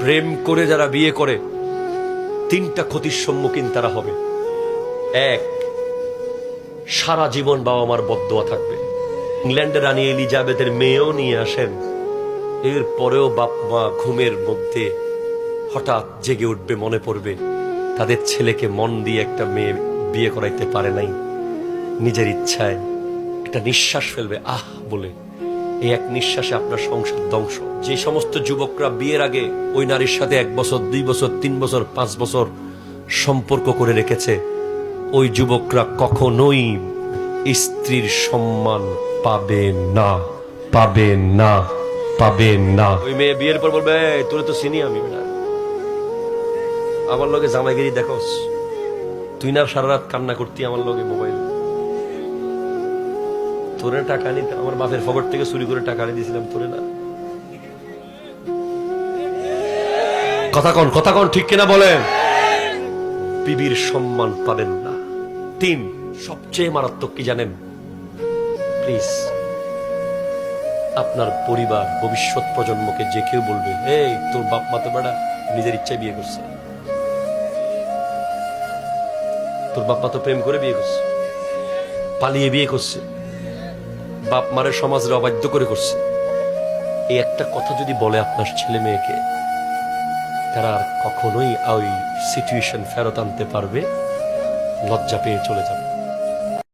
প্রেম করে যারা বিয়ে করে তিনটা ক্ষতির সম্মুখীন তারা হবে। এক, সারা জীবন বাবা মার বদদোয়া থাকবে। ইংল্যান্ডের রানী এলিজাবেথের মেয়েও নিয়ে আসেন, এর পরেও বাপ মা ঘুমের মধ্যে হঠাৎ জেগে উঠবে, মনে পড়বে তাদের ছেলেকে মন দিয়ে একটা মেয়ে বিয়ে করাইতে পারে নাই, নিজের ইচ্ছায় একটা নিঃশ্বাস ফেলবে আহ বলে। এই এক নিঃশ্বাসে আপনার সংসার ধ্বংস। যে সমস্ত যুবকরা বিয়ের আগে ওই নারীর সাথে 1 বছর 2 বছর 3 বছর 5 বছর সম্পর্ক করে রেখেছে, ওই যুবকরা কখনোই স্ত্রীর সম্মান পাবে না, পাবে না, পাবে না। ওই মেয়ে বিয়ের পর বলবে, তোরে তো চিনি আমি, আমার লগে জামাইগিরি দেখোস, তুই না সারা রাত কান্না করতি আমার লগে মোবাইল, তোরে টাকা নিতে আমার বাপের ফকট থেকে চুরি করে টাকা আনি দিয়েছিলাম তোরে না। কথা কন ঠিক কিনা বলেন? বিবির সম্মান পাবেন না। 3, সবচেয়ে মারাত্মক কি জানেন? প্লিজ আপনার পরিবার, ভবিষ্যৎ প্রজন্মকে যে কেউ বলবে, এই তোর বাপ মা তো বেটা নিজের ইচ্ছায় বিয়ে করছে, তোর বাপ মা তো প্রেম করে বিয়ে করছে, পালিয়ে বিয়ে করছে, বাপ মারের সমাজের অবাধ্য করে করছে। এই একটা কথা যদি বলে আপনার ছেলে মেয়েকে, তারা আর কখনোই ওই সিচুয়েশন ফেরত আনতে পারবে, লজ্জা পেয়ে চলে যাবে।